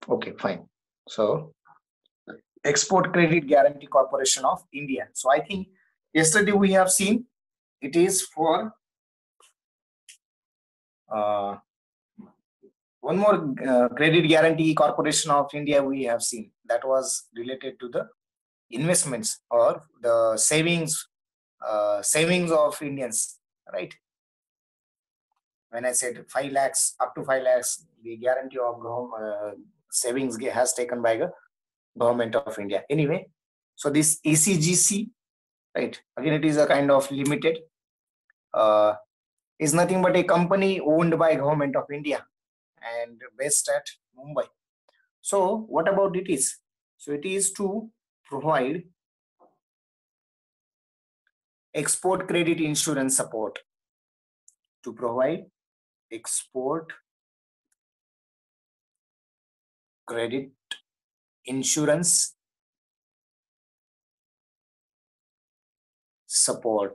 Okay, fine. So Export Credit Guarantee Corporation of India. So I think yesterday we have seen it is for one more Credit Guarantee Corporation of India we have seen, that was related to the investments or the savings of Indians, right? When I said 5 lakhs, up to 5 lakhs, the guarantee of savings has taken by the government of India. Anyway, so this ECGC, right? Again, it is a kind of limited, is nothing but a company owned by government of India and based at Mumbai. So what about it is? So it is to provide export credit insurance support, to provide export credit insurance support,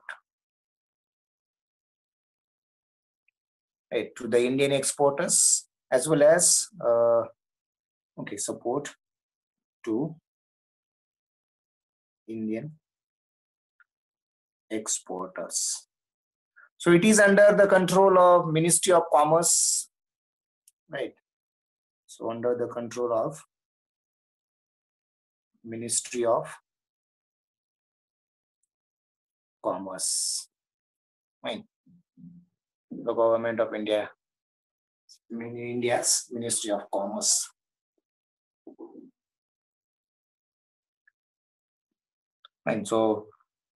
right, to the Indian exporters, as well as support to Indian exporters. So it is under the control of Ministry of Commerce, right? So under the control of Ministry of Commerce, right? The government of India, India's Ministry of Commerce. And so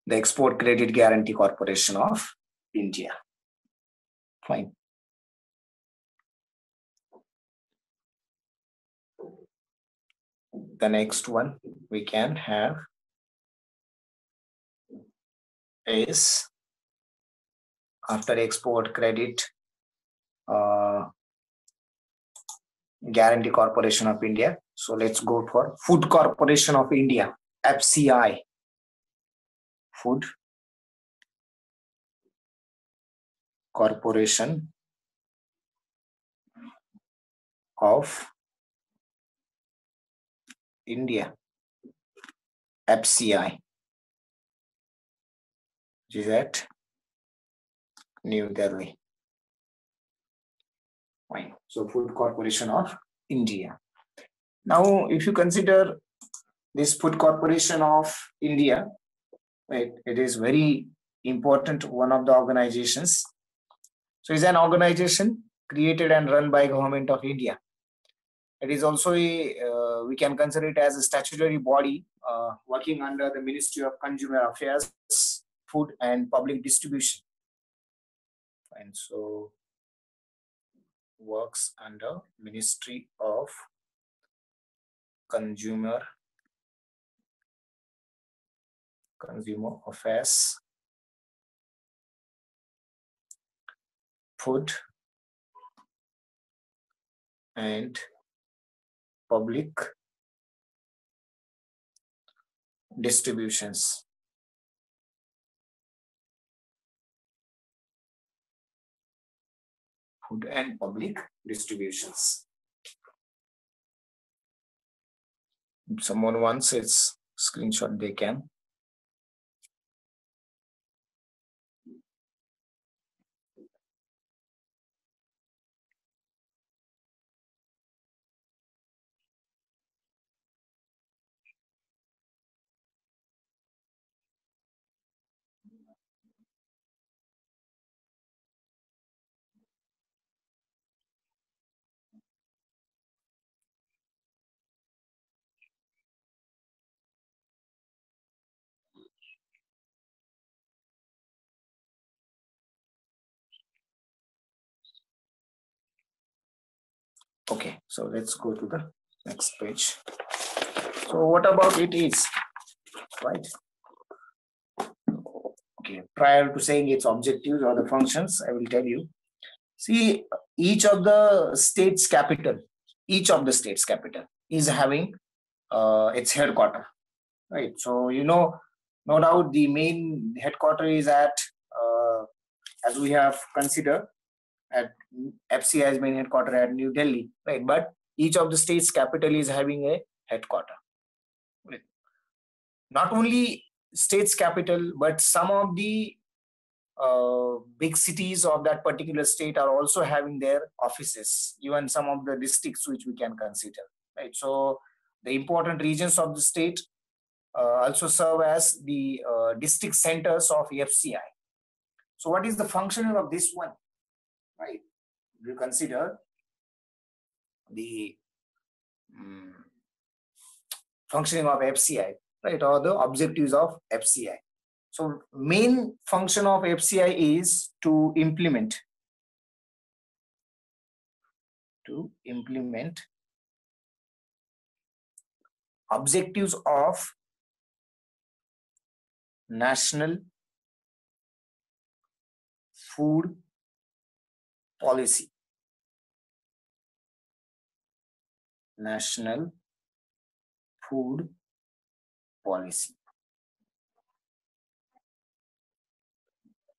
the Export Credit Guarantee Corporation of India. Fine. The next one we can have is, after Export Credit Guarantee Corporation of India, so let's go for Food Corporation of India, FCI. Food Corporation of India, FCI, which is at New Delhi. Fine. So Food Corporation of India. Now, if you consider this Food Corporation of India, right, it is very important, one of the organizations. So it's an organization created and run by Government of India. It is also a, we can consider it as a statutory body working under the Ministry of Consumer Affairs, Food and Public Distribution. And so works under Ministry of Consumer Affairs, Food and Public Distributions. Food and Public Distributions. If someone wants its screenshot, they can. Okay, so let's go to the next page. So what about it is, right? Okay, prior to saying its objectives or the functions, I will tell you. See, each of the state's capital, each of the states capital is having its headquarter, right? So no doubt the main headquarter is at as we have considered at FCI's main headquarter at New Delhi, right? But each of the states capital is having a headquarter. Right? Not only states capital, but some of the big cities of that particular state are also having their offices, even some of the districts which we can consider, right? So the important regions of the state also serve as the district centers of FCI. So what is the function of this one, right? You consider the functioning of FCI, right, or the objectives of FCI. So main function of FCI is to implement objectives of national food policy. National food policy.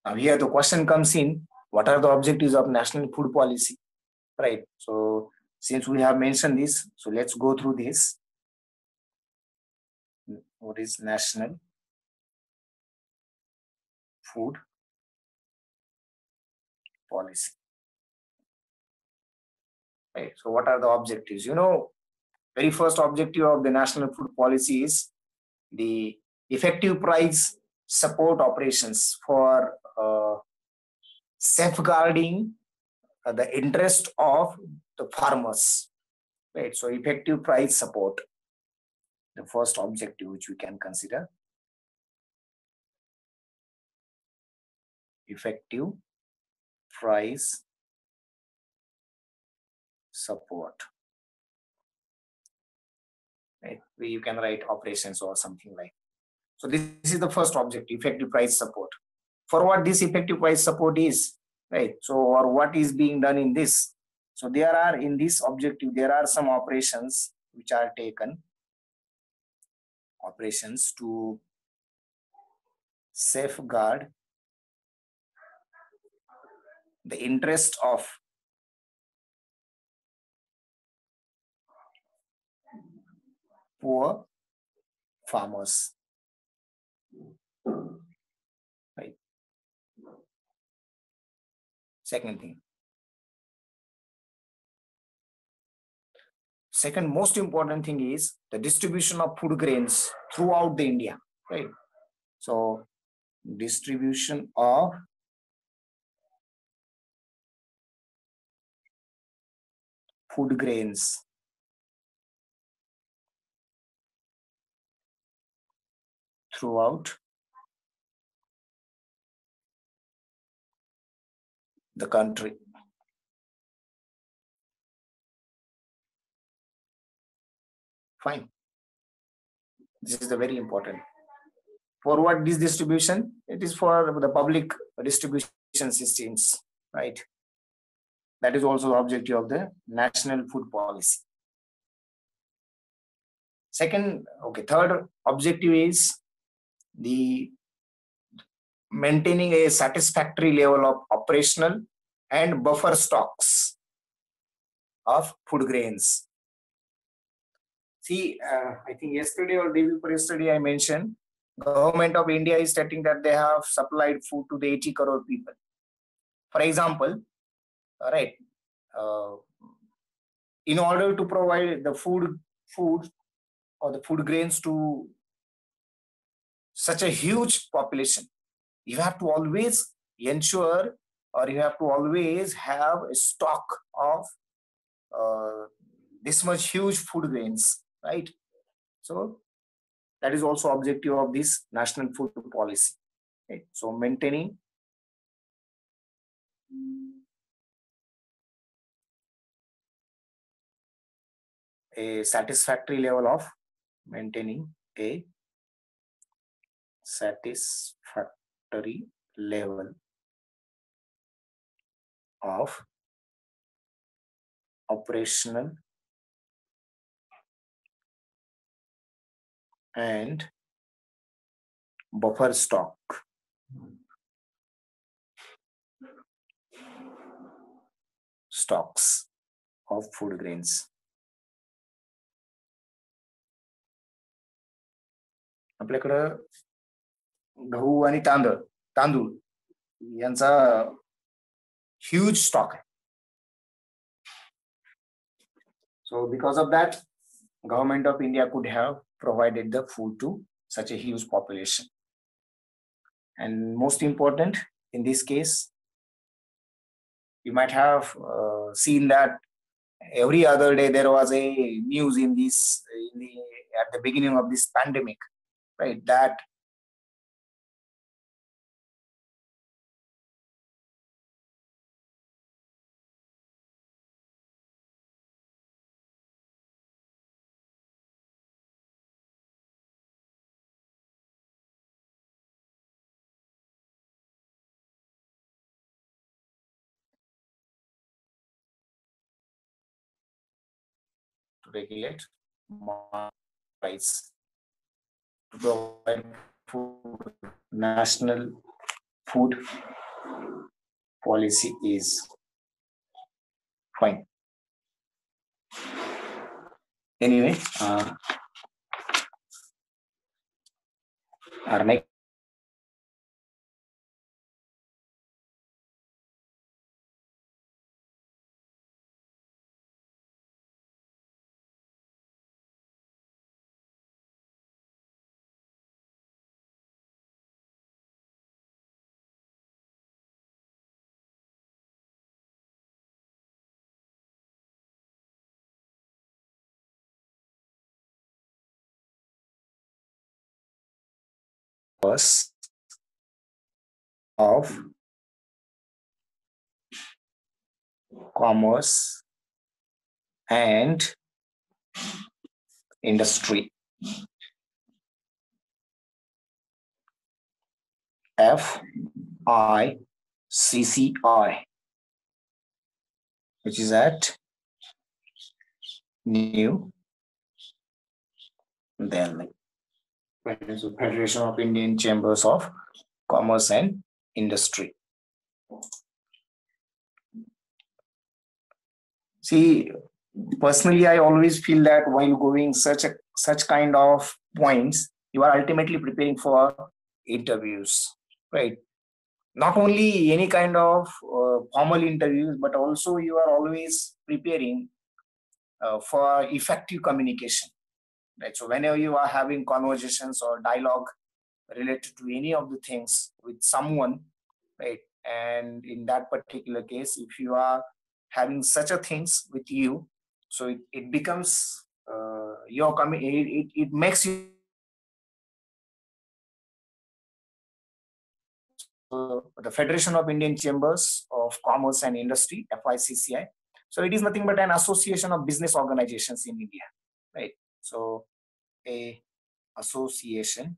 Now here the question comes in, what are the objectives of national food policy, right? So since we have mentioned this, so let's go through this. What is national food policy? Right. So what are the objectives? Very first objective of the national food policy is the effective price support operations for safeguarding the interest of the farmers, right? So effective price support, the first objective which we can consider. Effective price support, right? Where you can write operations or something like. So this is the first objective, effective price support. For what this effective price support is, right? So or what is being done in this? So there are in this objective, there are some operations which are taken, operations to safeguard the interest of poor farmers, right? Second thing. Second most important thing is the distribution of food grains throughout the India, right? So distribution of food grains throughout the country. Fine. This is the very important. For what this distribution? It is for the public distribution systems, right? That is also the objective of the national food policy. Third objective is the maintaining a satisfactory level of operational and buffer stocks of food grains. See, I think yesterday or day before yesterday I mentioned government of India is stating that they have supplied food to the 80 crore people. For example, right, in order to provide the food or the food grains to such a huge population, you have to always ensure or you have to always have a stock of this much huge food grains, right? So that is also objective of this national food policy, right? So maintaining a satisfactory level of operational and buffer stocks of food grains. आपल्याकडं गहू आणि तांदूळ यांचा huge stock. So because of that, government of India could have provided the food to such a huge population. And most important in this case, you might have seen that every other day there was a news at the beginning of this pandemic, right? That to regulate price, to provide food, national food policy is fine. Anyway, our next was of commerce and industry, FICCI, which is at New Delhi. So Federation of Indian Chambers of Commerce and Industry. See, personally, I always feel that while going such kind of points, you are ultimately preparing for interviews, right? Not only any kind of formal interviews, but also you are always preparing for effective communication, right? So whenever you are having conversations or dialogue related to any of the things with someone, right? And in that particular case, if you are having such a things with you, so it becomes it makes you the Federation of Indian Chambers of Commerce and Industry, FICCI. So it is nothing but an association of business organizations in India, right? So a association,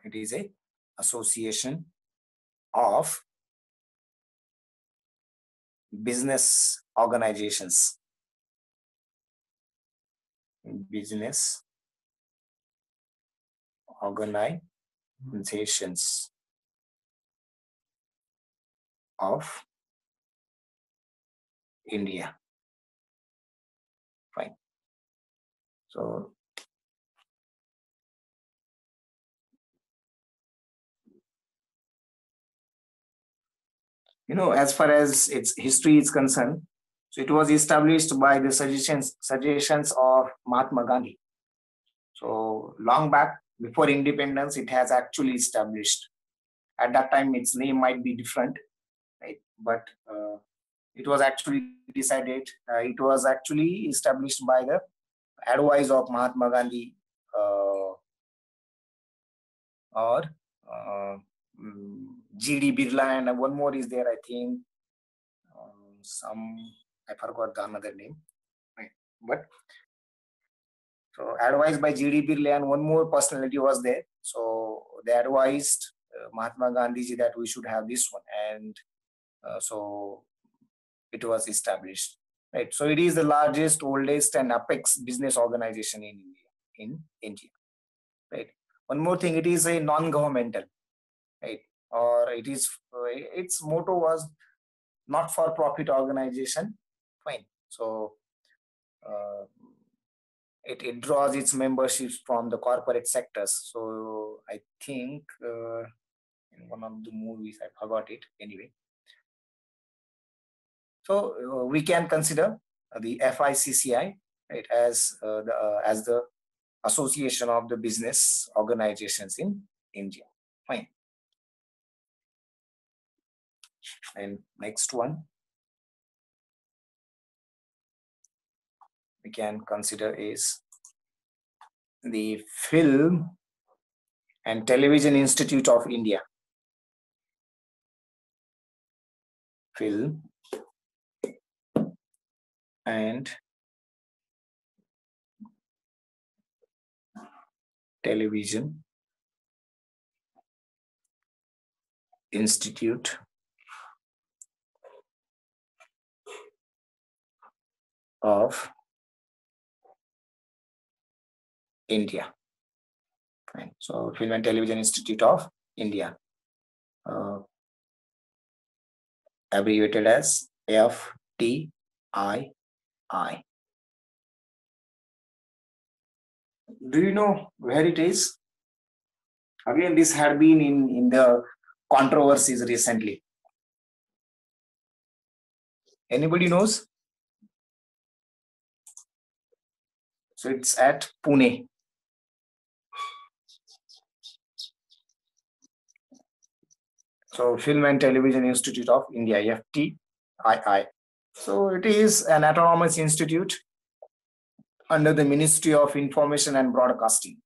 it is a association of business organizations, business organizations of India. Fine. So as far as its history is concerned, so it was established by the suggestions of Mahatma Gandhi. So long back before independence, it has actually established. At that time, its name might be different, right? But it was actually decided. It was actually established by the advice of Mahatma Gandhi or G.D. Birla, and one more is there, I think. I forgot the another name, right? But so advised by G.D. Birla and one more personality was there. So they advised Mahatma Gandhi that we should have this one, and so it was established. right? So it is the largest, oldest, and apex business organization in India. Right. One more thing, it is a non-governmental, right? Or it is its motto was not for profit organization. Fine. So uh, it draws its memberships from the corporate sectors. So I think in one of the movies, I forgot it anyway. So we can consider the FICCI, right, as the Association of the Business Organizations in India. Fine. And next one we can consider is the Film and Television Institute of India. Film and Television Institute of India. Right. So Film and Television Institute of India, abbreviated as FTII. Do you know where it is? Again, this had been in the controversies recently. Anybody knows? So it's at Pune. So Film and Television Institute of India, FTII. So it is an autonomous institute under the Ministry of Information and Broadcasting.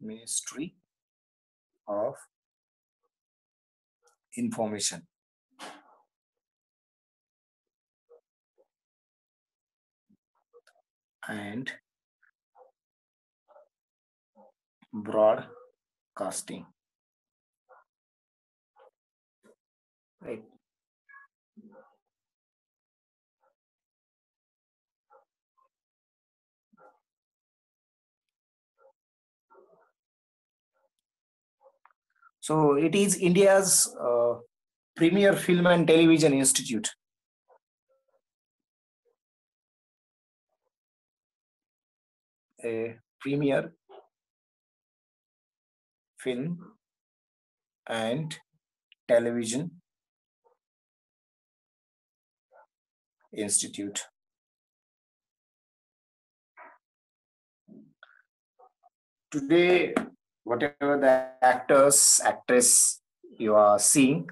Ministry of Information and Broadcasting. Right. So it is India's premier film and television institute. A premier film and television institute. Today, whatever the actress you are seeing,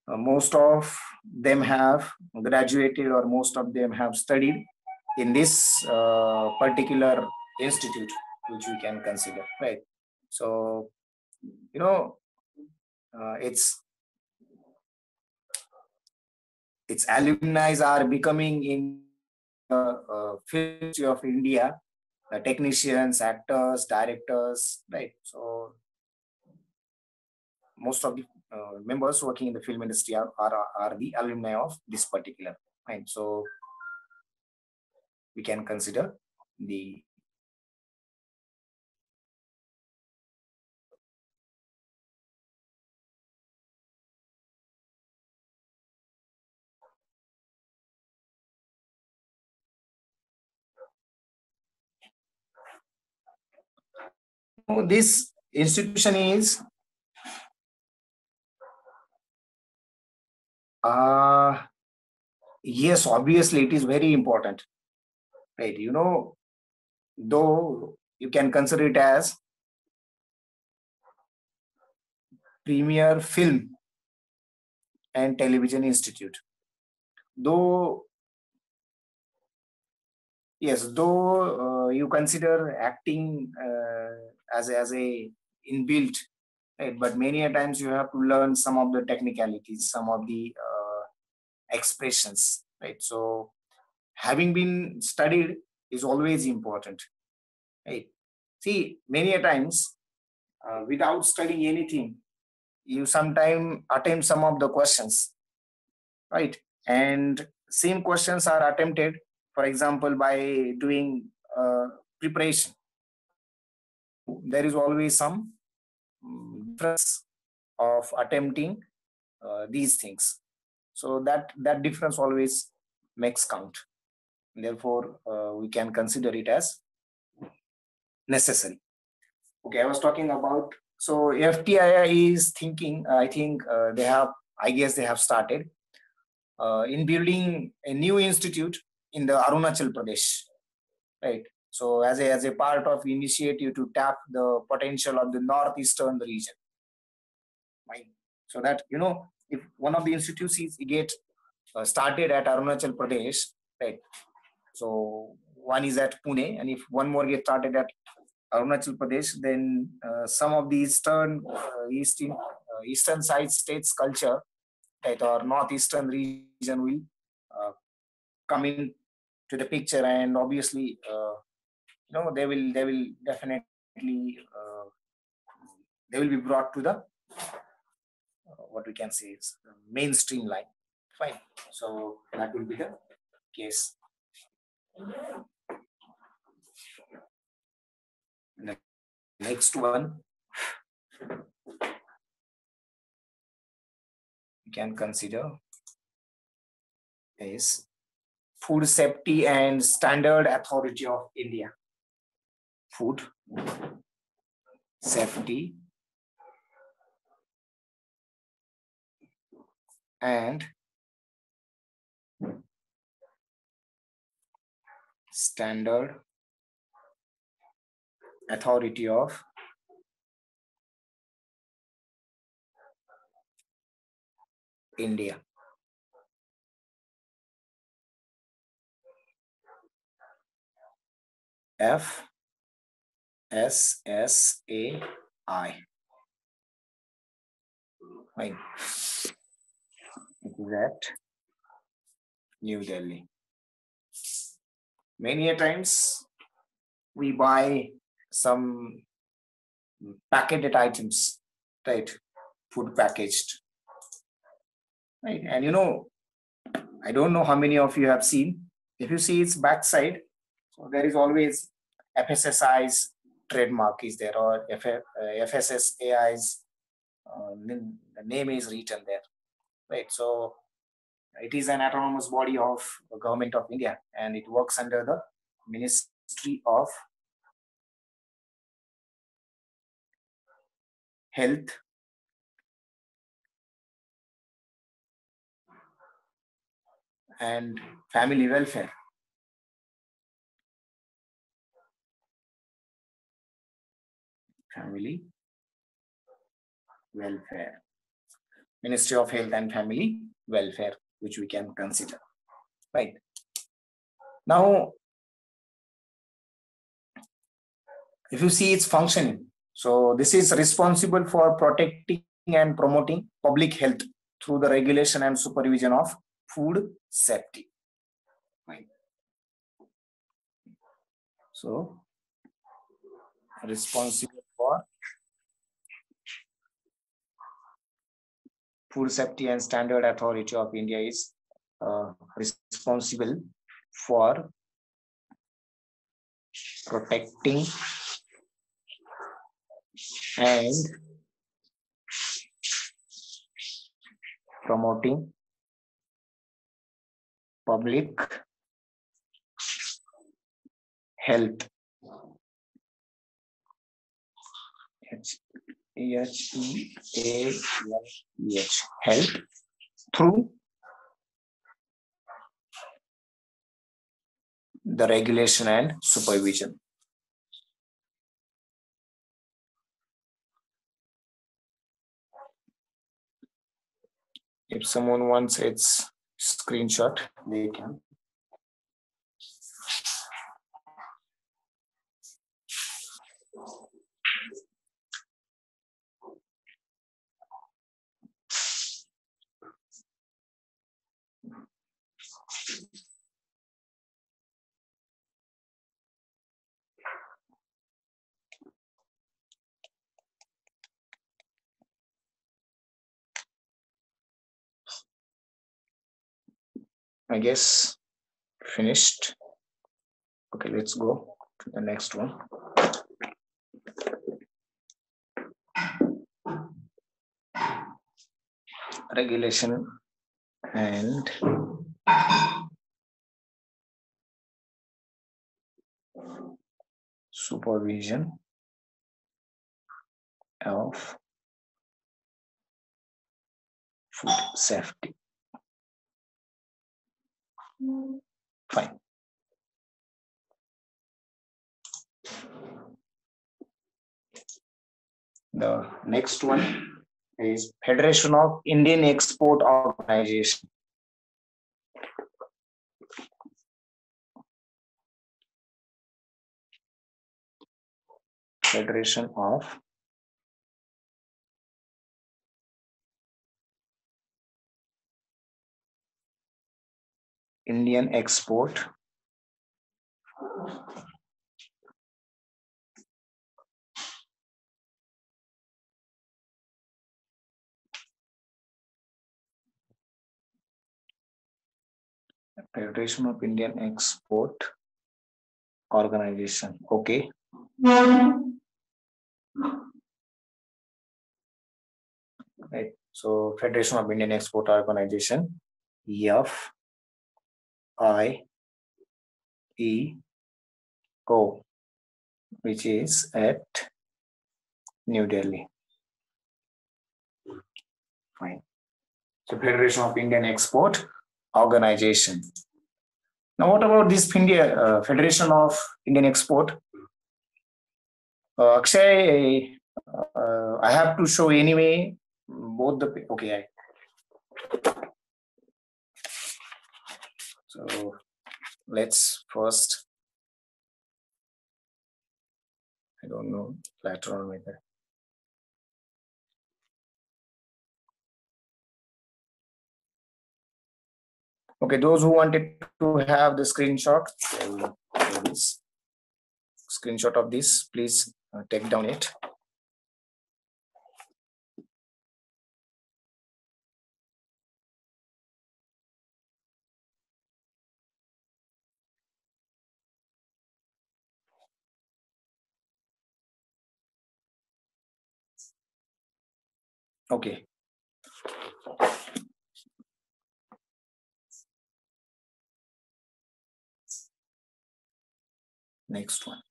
most of them have graduated or most of them have studied in this particular institute, which we can consider, right? So, you know, its alumni are becoming in film industry of India, technicians, actors, directors, right? So most of the members working in the film industry are the alumni of this particular, right? So we can consider the this institution is yes, obviously it is very important, right? Though you can consider it as premier film and television institute, though yes, though you consider acting as a inbuilt, right? But many a times you have to learn some of the technicalities, some of the expressions, right? So having been studied is always important, right? See, many a times without studying anything, you sometimes attempt some of the questions, right? And same questions are attempted, for example, by doing preparation. There is always some difference of attempting these things. So that difference always makes count. Therefore, we can consider it as necessary. Okay, I was talking about, so FTI is thinking, I think they have, I guess they have started in building a new institute in the Arunachal Pradesh, right? So as a part of initiative to tap the potential of the northeastern region, right? So that, you know, if one of the institutes is get started at Arunachal Pradesh, right? So one is at Pune, and if one more gets started at Arunachal Pradesh, then some of the eastern side states culture, right, or northeastern region will come in to the picture, and obviously, they will definitely they will be brought to the what we can say is mainstream line. Fine. So that will be the case. The next one we can consider is Food Safety and Standard Authority of India. Food Safety and Standard Authority of India. FSSAI. Fine. It is at New Delhi. Many a times we buy some packaged items, right? Food packaged, right? And you know, I don't know how many of you have seen. If you see its backside, so there is always FSSAI's trademark is there, or FSSAI's the name is written there, right? So it is an autonomous body of the government of India, and it works under the Ministry of Health and Family Welfare. Family Welfare. Ministry of Health and Family Welfare, which we can consider. Right. Now, if you see its functioning, so this is responsible for protecting and promoting public health through the regulation and supervision of food safety. Right. So, responsible for Food Safety and Standard Authority of India is responsible for protecting and promoting public health. H-E-A-L-H, health, through the regulation and supervision. If someone wants its screenshot, they can. I guess finished. Okay, let's go to the next one. Regulation and supervision of food safety. Fine. The next one is Federation of Indian Export Organization. Federation of Indian Export Federation of Indian Export Organization. Okay. Right. So Federation of Indian Export Organization, FIEO, which is at New Delhi. Fine. So Federation of Indian Export Organization. Now, what about this Federation of Indian Export? Akshay, I have to show anyway both the okay. So let's first. I don't know later on whether. Okay, those who wanted to have the screenshot, screenshot of this, please take down it. Okay. Next one.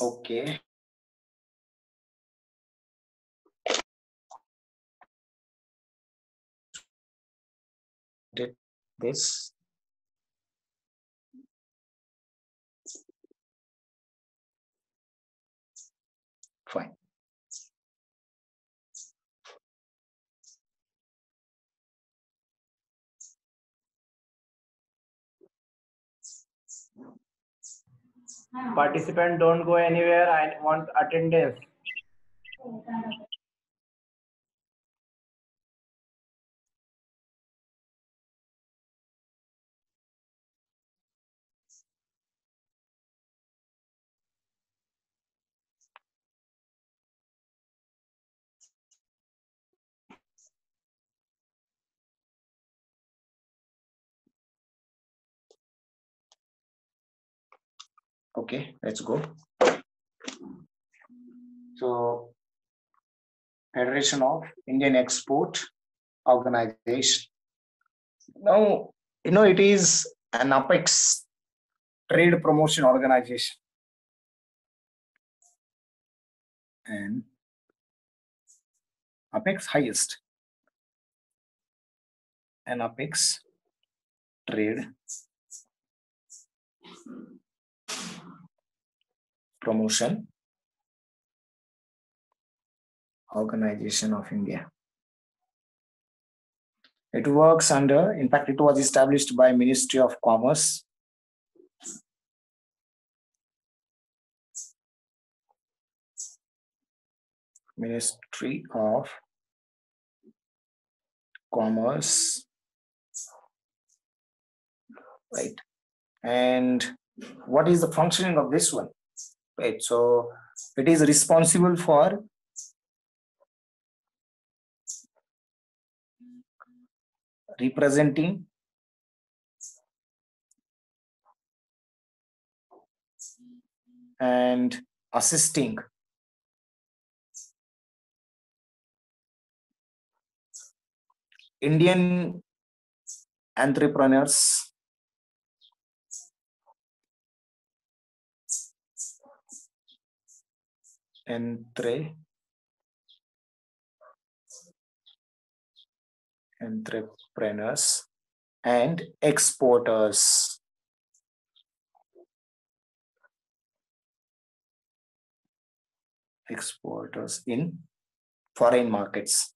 Okay. Did this. Fine. Participant, don't go anywhere. I want attendance. Okay, let's go. So, Federation of Indian Export Organization. Now, it is an apex trade promotion organization. And apex highest. An apex trade promotion organization of India. It works under, in fact, it was established by Ministry of Commerce. Ministry of Commerce right? And what is the functioning of this one, right? So it is responsible for representing and assisting Indian entrepreneurs entrepreneurs and exporters in foreign markets.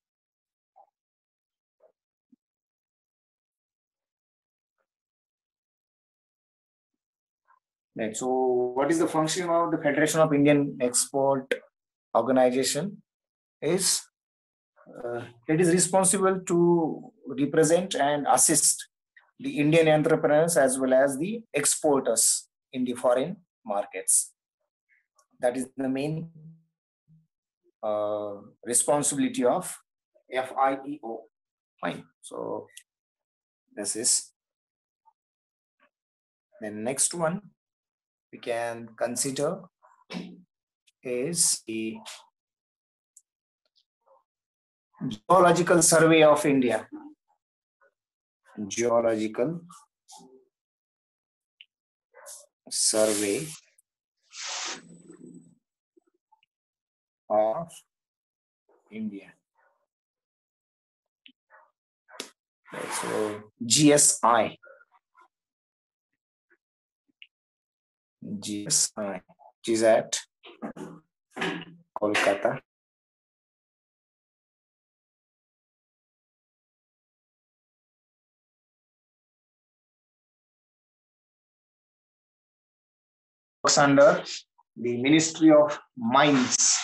Right. So what is the function of the Federation of Indian Export Organization? Is it is responsible to represent and assist the Indian entrepreneurs as well as the exporters in the foreign markets. That is the main responsibility of FIEO. Fine. So this is the next one we can consider is the Geological Survey of India. Geological Survey of India. Okay, so GSI. GSI, which is at Kolkata. Works under the Ministry of Mines.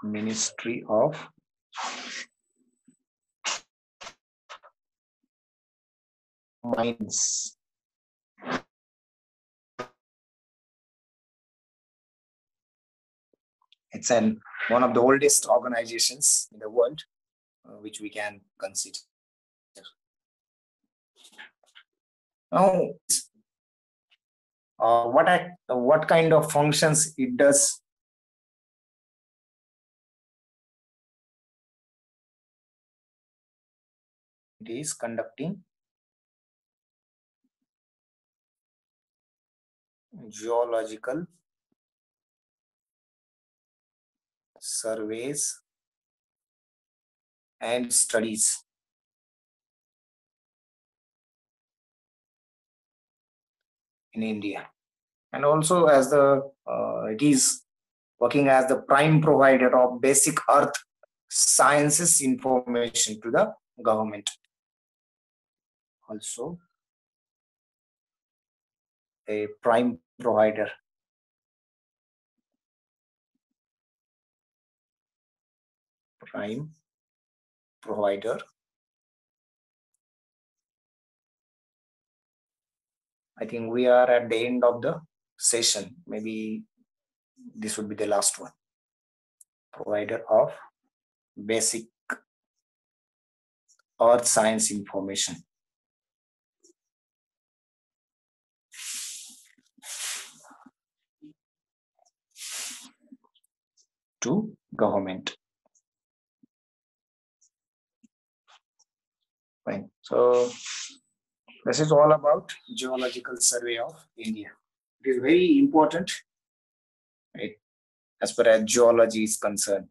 Ministry of Mines. It's one of the oldest organizations in the world, which we can consider. Now, what kind of functions it does? It is conducting geological surveys and studies in India, and also as it is working as the prime provider of basic earth sciences information to the government. Also a prime provider. Prime provider. I think we are at the end of the session. Maybe this would be the last one. Provider of basic earth science information to government. Fine. So this is all about Geological Survey of India. It is very important, right, as far as geology is concerned.